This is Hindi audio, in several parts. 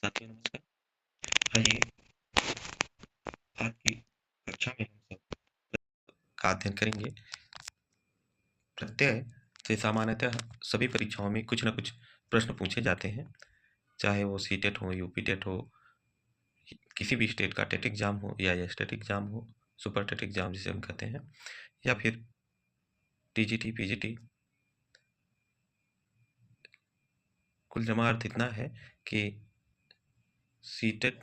साथियों नमस्कार। आइए आज की कक्षा में हम सब का अध्ययन करेंगे। प्रत्यय से सामान्यतः सभी परीक्षाओं में कुछ न कुछ प्रश्न पूछे जाते हैं, चाहे वो सीटेट हो, यूपी टेट हो, किसी भी स्टेट का टेट एग्जाम हो या स्टेट एग्जाम हो, सुपर टेट एग्जाम जिसे हम कहते हैं, या फिर टीजीटी पीजीटी। कुल जमा अर्थ इतना है कि CTET,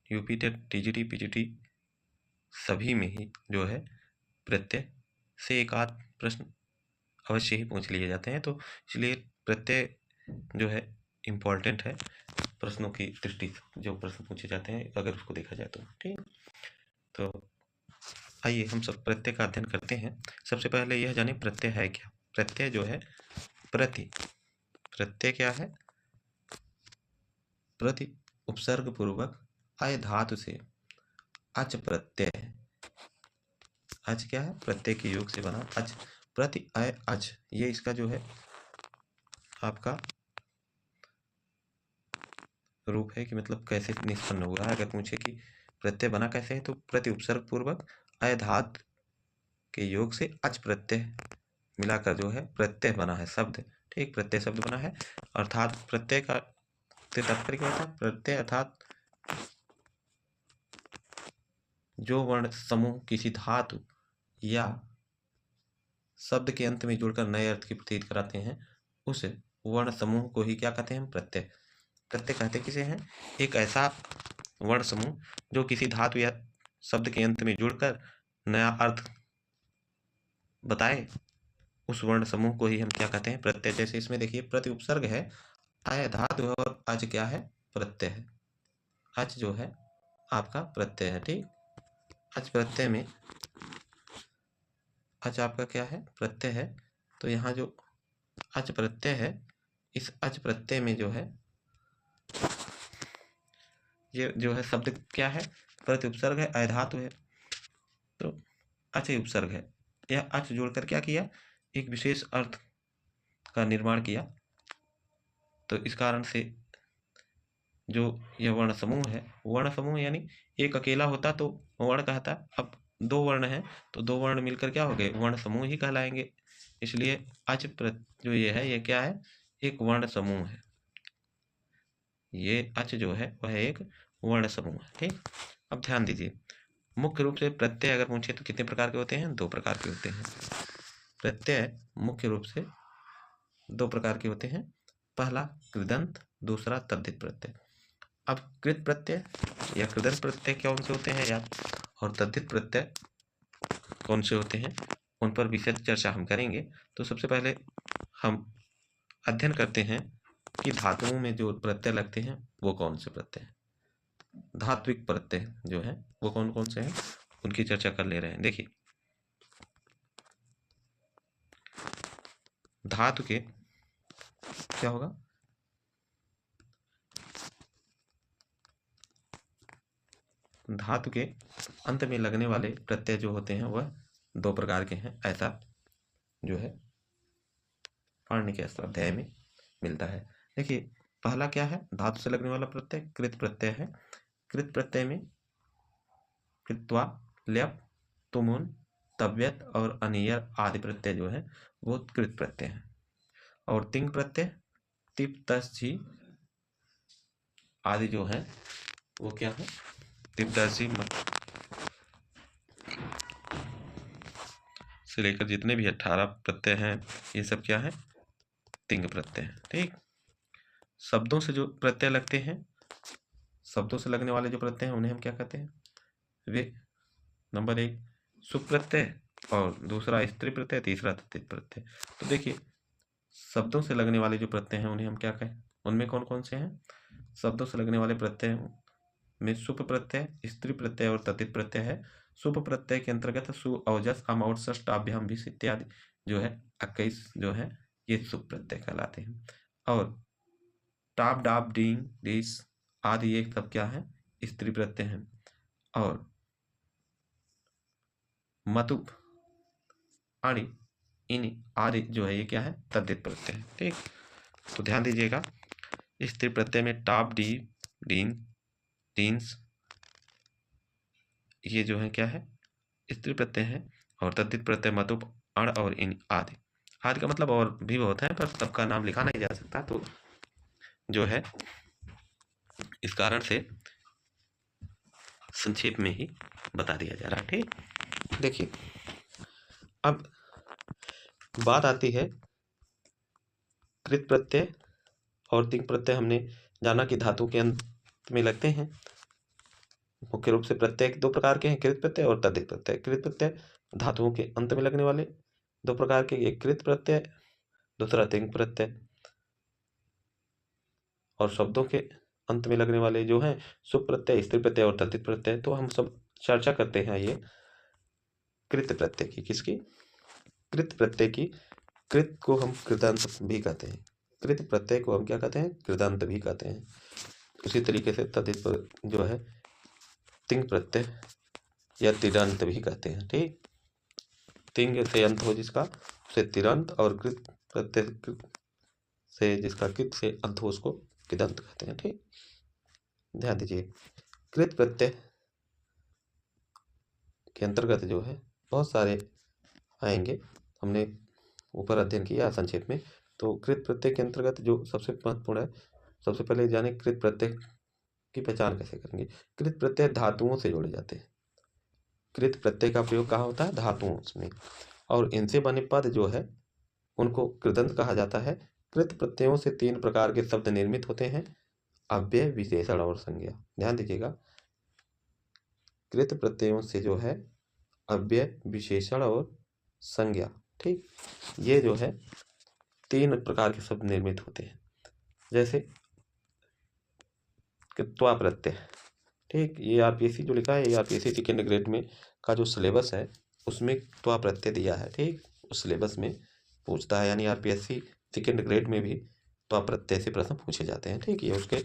UP TET, TGT PGT सभी में ही जो है प्रत्यय से एक आध प्रश्न अवश्य ही पूछ लिए जाते हैं। तो इसलिए प्रत्यय जो है इम्पॉर्टेंट है प्रश्नों की दृष्टि से, जो प्रश्न पूछे जाते हैं अगर उसको देखा जाए तो। ठीक, तो आइए हम सब प्रत्यय का अध्ययन करते हैं। सबसे पहले यह जाने प्रत्यय है क्या। प्रत्यय जो है प्रत्यय क्या है? प्रति उपसर्ग पूर्वक अय धातु से अच प्रत्यय है। अच क्या है? प्रत्यय के योग से बना अच। प्रति अय अच, ये इसका जो है आपका रूप है कि मतलब कैसे निष्पन्न हुआ है। अगर पूछे कि प्रत्यय बना कैसे है, तो प्रति उपसर्ग पूर्वक अय धातु के योग से अच प्रत्यय मिलाकर जो है प्रत्यय बना है शब्द। ठीक, प्रत्यय शब्द बना है। अर्थात प्रत्यय का तात्पर्य क्या होता है? प्रत्यय अर्थात जो वर्ण समूह किसी धातु या शब्द के अंत में जुड़कर नए अर्थ की प्रतीत कराते हैं, उस वर्ण समूह को ही क्या कहते हैं? प्रत्यय। प्रत्यय कहते किसे हैं? एक ऐसा वर्ण समूह जो किसी धातु या शब्द के अंत में जुड़कर नया अर्थ बताए, उस वर्ण समूह को ही हम क्या कहते हैं? प्रत्यय। जैसे इसमें देखिए प्रति उपसर्ग है, अय धातु है और अच क्या है? प्रत्यय है। अच जो है आपका प्रत्यय है। ठीक, अच प्रत्यय में अच आपका क्या है? प्रत्यय है। तो यहाँ जो अच प्रत्यय है, इस अच प्रत्यय में जो है ये जो है शब्द क्या है? प्रति उपसर्ग है, अय धातु है, तो अच ही उपसर्ग है। यह अच जोड़कर क्या किया? एक विशेष अर्थ का निर्माण किया। तो इस कारण से जो यह वर्ण समूह है, वर्ण समूह यानी एक अकेला होता तो वर्ण कहता, अब दो वर्ण हैं तो दो वर्ण मिलकर क्या हो गए? वर्ण समूह ही कहलाएंगे। इसलिए अच जो ये है, ये क्या है? एक वर्ण समूह है। ये अच जो है वह एक वर्ण समूह है। ठीक, अब ध्यान दीजिए, मुख्य रूप से प्रत्यय अगर पूछे तो कितने प्रकार के होते हैं? दो प्रकार के होते हैं। प्रत्यय मुख्य रूप से दो प्रकार के होते हैं। पहला कृदंत, दूसरा तद्धित प्रत्यय। अब कृत प्रत्यय या कृदंत प्रत्यय कौन से होते हैं यार, और तद्धित प्रत्यय कौन से होते हैं, उन पर विशद चर्चा हम करेंगे। तो सबसे पहले हम अध्ययन करते हैं कि धातुओं में जो प्रत्यय लगते हैं वो कौन से प्रत्यय हैं। धात्विक प्रत्यय जो है वो कौन कौन से हैं, उनकी चर्चा कर ले रहे हैं। देखिए, धातु के क्या होगा? धातु के अंत में लगने वाले प्रत्यय जो होते हैं वह दो प्रकार के हैं। ऐसा जो है पाणिनि के अष्टाध्याय में मिलता है। देखिए, पहला क्या है? धातु से लगने वाला प्रत्यय कृत प्रत्यय है। कृत प्रत्यय में कृत्वा, ल्यप, तुमुन, तव्यत और अनियर आदि प्रत्यय जो है वो कृत प्रत्यय है। और तिंग प्रत्यय तिप, तस, झी आदि जो है वो क्या है? तिप, तस, झी से लेकर जितने भी 18 प्रत्यय हैं, ये सब क्या है? तिंग प्रत्यय है। ठीक, शब्दों से जो प्रत्यय लगते हैं, शब्दों से लगने वाले जो प्रत्यय हैं उन्हें हम क्या कहते हैं? वे नंबर एक सुप प्रत्यय और दूसरा स्त्री प्रत्यय, तीसरा तद्धित प्रत्यय। तो देखिए, शब्दों से लगने वाले जो प्रत्यय हैं उन्हें हम क्या कहें? उनमें कौन कौन से हैं? शब्दों से लगने वाले प्रत्यय में सुप प्रत्यय, स्त्री प्रत्यय और तद्धित प्रत्यय है। सुप प्रत्यय के अंतर्गत सु, औजस, अम और षष्ठ, अभ्याम, विष इत्यादि जो है 21 जो है ये सुप प्रत्यय कहलाते हैं। और टाप, डाप, डींग, डीस आदि ये सब क्या है? स्त्री प्रत्यय हैं। और मतुप, अणि, इन आदि जो है ये क्या है? तद्धित प्रत्यय है। ठीक, तो ध्यान दीजिएगा, स्त्री प्रत्यय में टाप, डी, डीन, डीन्स, ये जो है क्या है, स्त्री प्रत्यय है। और तद्धित प्रत्यय मतुप, अण और इन आदि। आदि का मतलब और भी बहुत है, पर सबका नाम लिखा नहीं जा सकता, तो जो है इस कारण से संक्षेप में ही बता दिया जा रहा है। ठीक, देखिए अब बात आती है कृत प्रत्यय और तिंग प्रत्यय। हमने जाना कि धातु के अंत में लगते हैं। मुख्य रूप से प्रत्यय दो प्रकार के हैं, कृत प्रत्यय और तद्धित प्रत्यय। कृत प्रत्यय धातुओं के अंत में लगने वाले दो प्रकार के, एक कृत प्रत्यय, दूसरा तिंग प्रत्यय। और शब्दों के अंत में लगने वाले जो हैं सुप प्रत्यय, स्त्री प्रत्यय और तद्धित प्रत्यय। तो हम सब चर्चा करते हैं ये कृत प्रत्यय की। किसकी? कृत प्रत्यय की। कृत को हम कृदंत भी कहते हैं, कृत प्रत्यय को हम क्या कहते हैं? कृदंत भी कहते हैं। उसी तरीके से तद्धित जो है तिंग प्रत्यय या तिरंत भी कहते हैं। ठीक, तिंग से अंत हो जिसका उसे तिरंत, और कृत प्रत्यय से जिसका कृत से अंत हो उसको कृदंत कहते हैं। ठीक, ध्यान दीजिए कृत प्रत्यय के अंतर्गत जो है बहुत सारे आएंगे, हमने ऊपर अध्ययन किया संक्षेप में। तो कृत प्रत्यय के अंतर्गत जो सबसे महत्वपूर्ण है, सबसे पहले जाने कृत प्रत्यय की पहचान कैसे करेंगे। कृत प्रत्यय धातुओं से जोड़े जाते हैं। कृत प्रत्यय का प्रयोग कहाँ होता है? धातुओं में। और इनसे बने पद जो है उनको कृदंत कहा जाता है। कृत प्रत्ययों से तीन प्रकार के शब्द निर्मित होते हैं, अव्यय, विशेषण और संज्ञा। ध्यान दीजिएगा, कृत प्रत्ययों से जो है अव्यय, विशेषण और संज्ञा, ठीक, ये जो है तीन प्रकार के शब्द निर्मित होते हैं। जैसे त्वा प्रत्यय, ठीक, ये आरपीएससी जो लिखा है, ये आरपीएससी सेकेंड ग्रेड में का जो सिलेबस है उसमें त्वा प्रत्यय दिया है। ठीक, उस सिलेबस में पूछता है, यानी आरपीएससी सेकेंड ग्रेड में भी त्वा प्रत्यय से प्रश्न पूछे जाते हैं। ठीक, ये उसके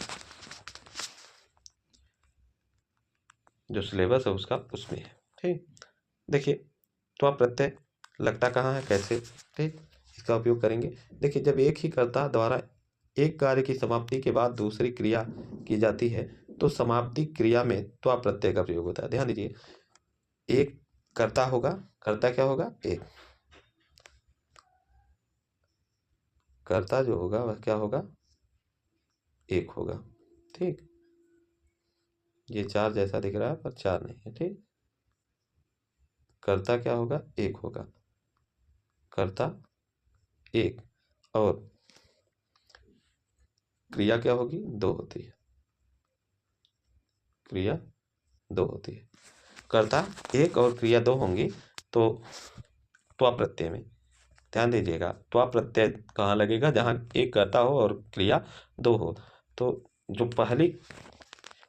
जो सिलेबस है उसका उसमें है। ठीक, देखिए त्वा प्रत्यय लगता कहाँ है, कैसे, ठीक, इसका उपयोग करेंगे। देखिए जब एक ही कर्ता द्वारा एक कार्य की समाप्ति के बाद दूसरी क्रिया की जाती है तो समाप्ति क्रिया में त्वा प्रत्यय का प्रयोग होता है। ध्यान दीजिए, एक कर्ता होगा, कर्ता क्या होगा? एक कर्ता जो होगा वह क्या होगा? एक होगा। ठीक, ये चार जैसा दिख रहा है पर चार नहीं है। ठीक, कर्ता क्या होगा? एक होगा, कर्ता एक, और क्रिया क्या होगी? दो होती है, क्रिया दो होती है। कर्ता एक और क्रिया दो होंगी तो त्वा प्रत्यय में ध्यान दीजिएगा, त्वा प्रत्यय कहाँ लगेगा? जहाँ एक कर्ता हो और क्रिया दो हो। तो जो पहली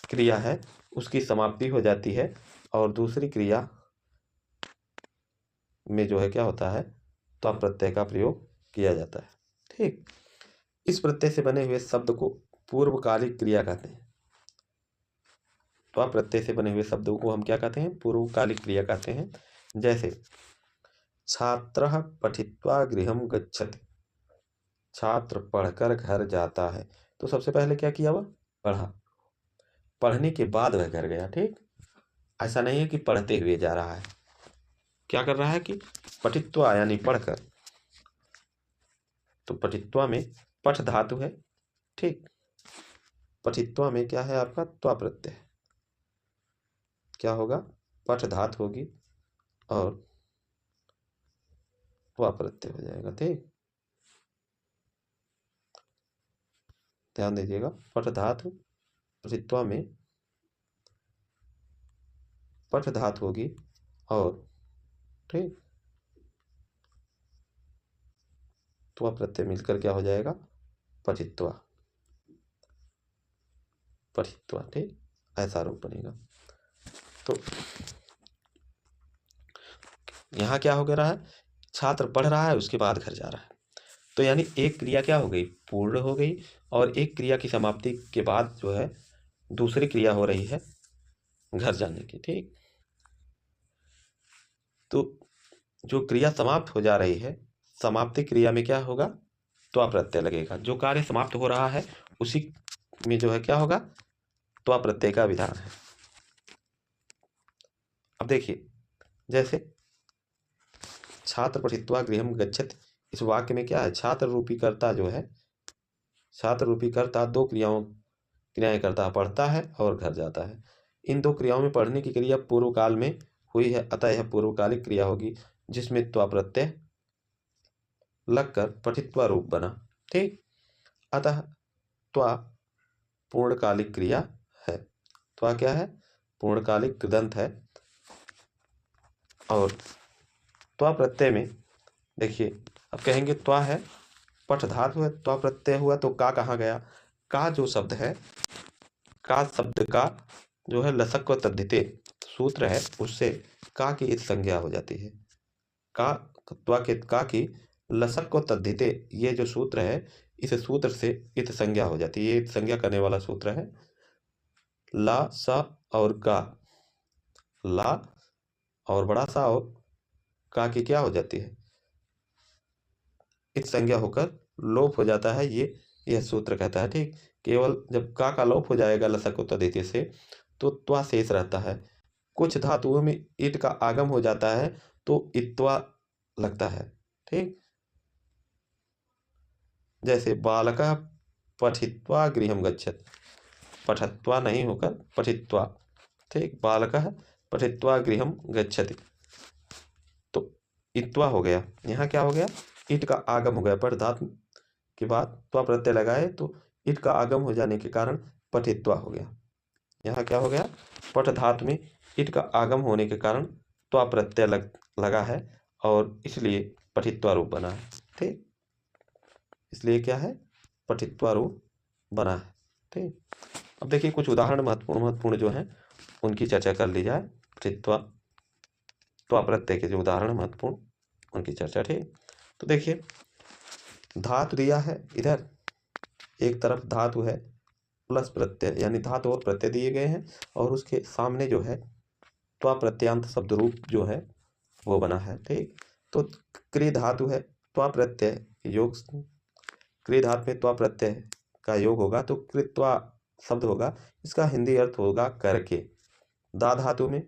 क्रिया है उसकी समाप्ति हो जाती है और दूसरी क्रिया में जो है क्या होता है? त्वा प्रत्यय का प्रयोग किया जाता है। ठीक, इस प्रत्यय से बने हुए शब्द को पूर्वकालिक क्रिया कहते हैं। त्वा प्रत्यय से बने हुए शब्दों को हम क्या कहते हैं? पूर्वकालिक क्रिया कहते हैं। जैसे छात्रः पठित्वा गृहं गच्छति, छात्र पढ़कर घर जाता है। तो सबसे पहले क्या किया? वह पढ़ा, पढ़ने के बाद वह घर गया। ठीक, ऐसा नहीं है कि पढ़ते हुए जा रहा है, क्या कर रहा है कि पठित्वा यानी पढ़कर। तो पठित्वा में पठ धातु है। ठीक, पठित्वा में क्या है आपका? त्वा प्रत्यय। क्या होगा? पठ धातु होगी और त्वा प्रत्यय हो जाएगा। ठीक, ध्यान दीजिएगा, पठ धातु पठित्वा में पठ धातु होगी और ठीक त्वा प्रत्यय मिलकर क्या हो जाएगा? पठित्वा, पठित्वा। ठीक, ऐसा रूप बनेगा। तो यहाँ क्या हो गया रहा है? छात्र पढ़ रहा है उसके बाद घर जा रहा है। तो यानी एक क्रिया क्या हो गई? पूर्ण हो गई, और एक क्रिया की समाप्ति के बाद जो है दूसरी क्रिया हो रही है घर जाने की। ठीक, तो जो क्रिया समाप्त हो जा रही है, समाप्ति क्रिया में क्या होगा? त्वा प्रत्यय लगेगा। जो कार्य समाप्त हो रहा है उसी में जो है क्या होगा, त्वा प्रत्यय का विधान है। अब देखिए, जैसे छात्र पठित्वा गृहम गच्छति, इस वाक्य में क्या है, छात्र रूपी कर्ता जो है, छात्र रूपी कर्ता दो क्रियाएं करता है, पढ़ता है और घर जाता है। इन दो क्रियाओं में पढ़ने की क्रिया पूर्व काल में हुई है, अतः यह पूर्वकालिक क्रिया होगी जिसमें त्वा प्रत्यय लगकर पठित्वा रूप बना। ठीक, अतः त्वा पूर्णकालिक क्रिया है। त्वा क्या है, पूर्णकालिक कृदंत है। और त्वा प्रत्यय में देखिए, अब कहेंगे त्वा है, पठ धातु है, त्वा प्रत्यय हुआ तो का कहाँ गया, का जो शब्द है, का शब्द का जो है लसक व तद्धिते सूत्र है, उससे का की इस संज्ञा हो जाती है। का त्वा के का की लसक व तद्धिते, ये जो सूत्र है, इस सूत्र से इत संज्ञा हो जाती है। ये इत संज्ञा करने वाला सूत्र है। ला सा और का, ला और बड़ा सा और का की क्या हो जाती है, इत संज्ञा होकर लोप हो जाता है। यह सूत्र कहता है। ठीक, केवल जब का लोप हो जाएगा लसक व तद्धिते से, तो त्वा शेष रहता है। कुछ धातुओं में ईट का आगम हो जाता है तो इत्वा लगता है। ठीक, जैसे बालकः पठित्वा गृहं गच्छति, पठत्वा नहीं होकर पठित्वा। ठीक, बालकः पठित्वा गृहं गच्छति, तो इत्वा हो गया। यहाँ क्या हो गया, ईट का आगम हो गया। पठ धातु के बाद त्वा प्रत्यय लगाए तो ईट का आगम हो जाने के कारण पठित्वा हो गया। यहाँ क्या हो गया, पठ धातु में ईट का आगम होने के कारण त्वा प्रत्यय लगा है और इसलिए पठित्वा रूप बना है। ठीक, इसलिए क्या है, पठित्वा रूप बना है। ठीक, अब देखिए कुछ उदाहरण महत्वपूर्ण जो हैं उनकी चर्चा कर ली जाए। पठित्वा त्वा प्रत्यय के जो उदाहरण महत्वपूर्ण, उनकी चर्चा। ठीक, तो देखिए धातु दिया है, इधर एक तरफ धातु है प्लस प्रत्यय, यानी धातु और प्रत्यय दिए गए हैं, और उसके सामने जो है त्वा प्रत्यांत शब्द रूप जो है वो बना है। ठीक, तो क्री धातु है, त्वा प्रत्यय योग, क्री धातु में त्वा प्रत्यय का योग होगा तो कृत्वा शब्द होगा, इसका हिंदी अर्थ होगा करके। दा धातु में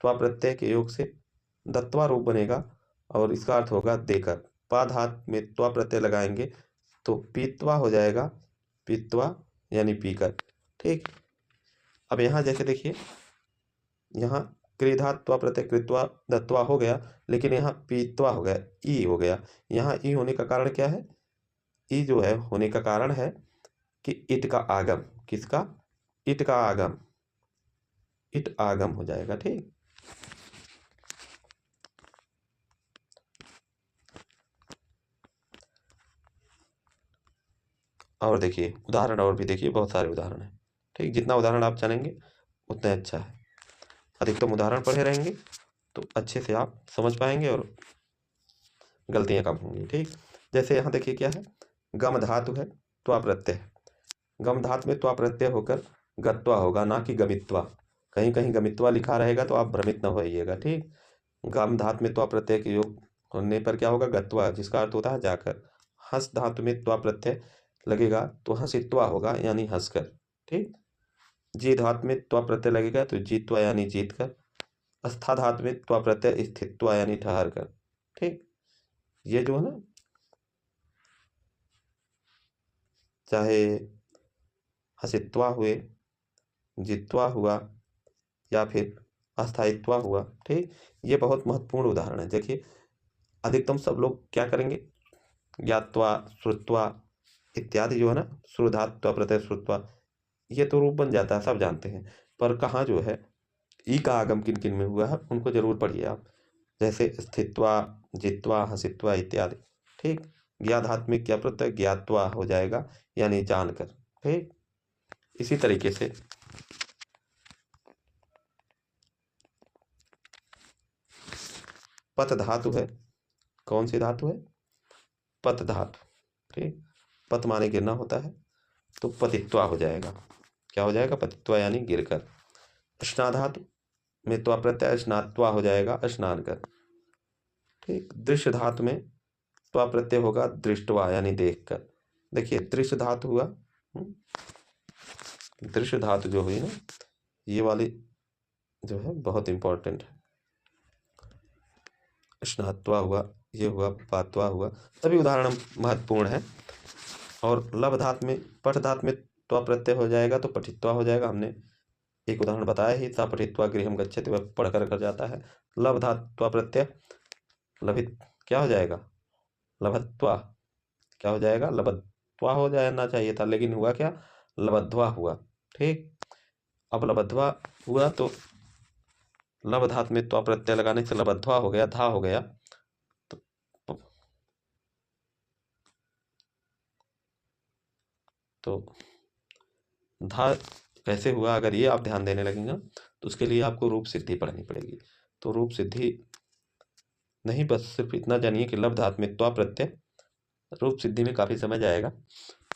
त्वा प्रत्यय के योग से दत्वा रूप बनेगा और इसका अर्थ होगा देकर। पा धातु में त्वा प्रत्यय लगाएंगे तो पीत्वा हो जाएगा, पीत्वा यानी पीकर। ठीक, अब यहाँ जैसे देखिए, यहाँ क्रिधात त्वा प्रत्यय कृत्वा दत्वा हो गया, लेकिन यहाँ पीत्वा हो गया, ई हो गया। यहाँ ई होने का कारण क्या है, ई जो है होने का कारण है कि इट का आगम, किसका, इट का आगम, इट आगम हो जाएगा। ठीक, और देखिए उदाहरण और भी देखिए, बहुत सारे उदाहरण हैं। ठीक, जितना उदाहरण आप जानेंगे उतना अच्छा है। अधिकतम उदाहरण पढ़े रहेंगे तो अच्छे से आप समझ पाएंगे और गलतियां कम होंगी। ठीक, जैसे यहाँ देखिए क्या है, गम धातु है, त्वा प्रत्यय, गम धातु में त्वा प्रत्यय होकर गत्वा होगा, ना कि गमित्वा। कहीं कहीं गमित्वा लिखा रहेगा तो आप भ्रमित न होइएगा। ठीक, गम धातु में त्वा प्रत्यय के योग होने पर क्या होगा, गत्वा, जिसका अर्थ होता है जाकर। हंस धातु में त्वा प्रत्यय लगेगा तो हंसित्वा होगा, यानी हंसकर। ठीक, जी धातु में त्वा प्रत्यय लगेगा तो जीतवा यानी जीत कर। अस्था धातु में त्वा प्रत्यय स्थित्वा यानी ठहर कर। ठीक, ये जो है ना, चाहे हसित्वा हुए, जित्वा हुआ या फिर अस्थायित्वा हुआ। ठीक, ये बहुत महत्वपूर्ण उदाहरण है। देखिए अधिकतम सब लोग क्या करेंगे, ज्ञात्वा, श्रुत्वा इत्यादि जो है ना, श्रुधात्वा प्रत्यय श्रुत्वा, ये तो रूप बन जाता है, सब जानते हैं। पर कहाँ जो है ई का आगम किन किन में हुआ है उनको जरूर पढ़िए आप, जैसे स्थित्वा, जित्वा, हसित्वा इत्यादि। ठीक, ज्ञाधात्म में क्या प्रत्यय, ज्ञात्वा हो जाएगा, यानी जानकर। ठीक, इसी तरीके से पत धातु है, कौन सी धातु है, पत धातु। ठीक, पत माने गिरना होता है तो पतित्वा हो जाएगा, क्या हो जाएगा, पतित्वा यानी गिरकर। स्ना धातु में त्वा प्रत्यय स्नात्वा हो जाएगा, स्नान कर। ठीक, दृश्य धातु में त्वा प्रत्यय होगा दृष्टवा यानी देखकर। देखिए दृश्य धातु हुआ दृश्य धातु जो हुई ना, ये वाली जो है बहुत इंपॉर्टेंट है। स्नात्वा हुआ, ये हुआ, पात्वा हुआ, सभी उदाहरण महत्वपूर्ण है। और लभ धातु में, पठ धातु में त्वा प्रत्यय हो जाएगा तो पठित्वा हो जाएगा। हमने एक उदाहरण बताया ही, सा पठित्वा गृहम गच्छति, वह पढ़ कर जाता है। लभ धातु त्वा प्रत्यय लभित क्या हो जाएगा, लभत्वा क्या हो जाएगा, लभत्वा हो जाना चाहिए था, लेकिन हुआ क्या, लबध्वा हुआ। ठीक, अब लबध्वा हुआ तो लभ धातु में त्वा प्रत्यय लगाने से लबध्वा हो गया, धा हो गया। तो धा कैसे हुआ, अगर ये आप ध्यान देने लगेंगे तो उसके लिए आपको रूप सिद्धि पढ़नी पड़ेगी। तो रूप सिद्धि नहीं, बस सिर्फ इतना जानिए कि लभ धातु में त्वा प्रत्यय, रूप सिद्धि में काफ़ी समय जाएगा।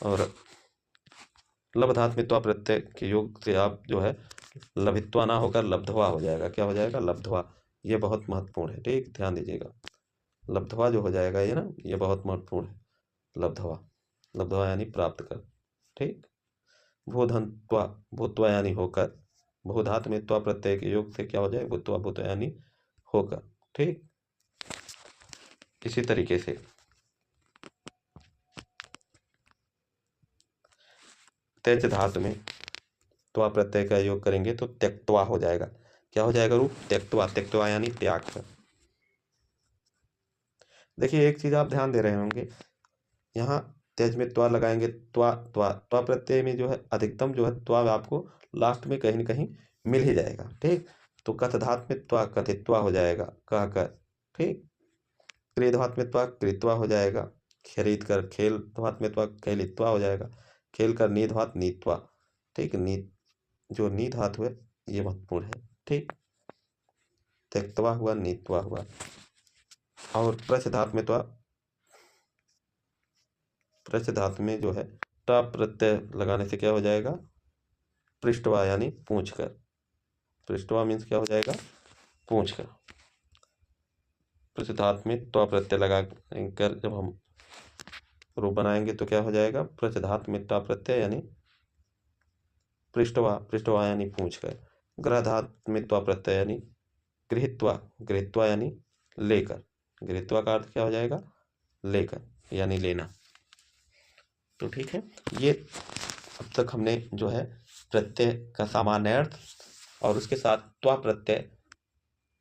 और लभ धातु में त्वा प्रत्यय के योग से आप जो है लभित्वा ना होकर लब्धवा हो जाएगा। क्या हो जाएगा, लब्धवा। ये बहुत महत्वपूर्ण है, ठीक, ध्यान दीजिएगा। लब्धवा जो हो जाएगा ये ना, ये बहुत महत्वपूर्ण है। लब्धवा, लब्धवा यानी प्राप्त कर। ठीक, भूधन्त्वा, भूत्वा यानी होकर, भू धातु में त्वा प्रत्यय के योग से क्या हो जाए, भूत्वा, भूत्वा यानी होकर। ठीक, इसी तरीके से त्यज धातु में त्वा प्रत्यय का योग करेंगे तो त्यक्त्वा हो जाएगा। क्या हो जाएगा रूप, त्यक्त्वा। त्यक्त्वा यानी त्याग कर। देखिए एक चीज आप ध्यान दे रहे होंगे, यहाँ त्यज में त्वा लगाएंगे, त्वा त्वा त्वा प्रत्यय में जो है अधिकतम जो है त्वा आपको लास्ट में कहीं न कहीं मिल ही जाएगा। ठीक, तो कथ धातु में त्वा कथित्वा हो जाएगा, कह कर। ठीक, क्रिय धातु में त्वा कृत्वा हो जाएगा, खरीद कर। खेल धातु में त्वा खेलित्वा हो जाएगा, खेल कर। नी धातु नीत्वा। ठीक, नी जो नी धातु है ये महत्वपूर्ण है। ठीक, त्यक्त्वा हुआ, नीत्वा हुआ। और प्रच धातु में त्वा, प्रच धातु में जो है टा प्रत्यय लगाने से क्या हो जाएगा, पृष्ठवा यानी पूछ कर। पृष्ठवा मीन्स क्या हो जाएगा, पूछ कर। प्रच धातु में त्वा प्रत्यय लगा कर जब हम रूप बनाएंगे तो क्या हो जाएगा, प्रच धातु में टा प्रत्यय यानी पृष्ठवा, पृष्ठवा यानी पूछ कर। ग्रह धातु में त्वा प्रत्यय यानी गृहीत्वा, गृहीत्वा यानी लेकर। गृहीत्वा का अर्थ क्या हो जाएगा, लेकर यानी लेना। तो ठीक है, ये अब तक हमने जो है प्रत्यय का सामान्य अर्थ और उसके साथ त्वा प्रत्यय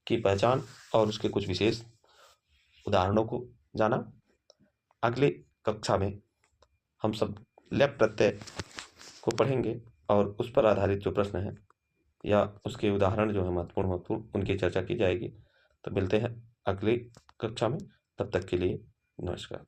की पहचान और उसके कुछ विशेष उदाहरणों को जाना। अगली कक्षा में हम सब लेप प्रत्यय को पढ़ेंगे और उस पर आधारित जो प्रश्न है या उसके उदाहरण जो है महत्वपूर्ण उनकी चर्चा की जाएगी। तो मिलते हैं अगली कक्षा में, तब तक के लिए नमस्कार।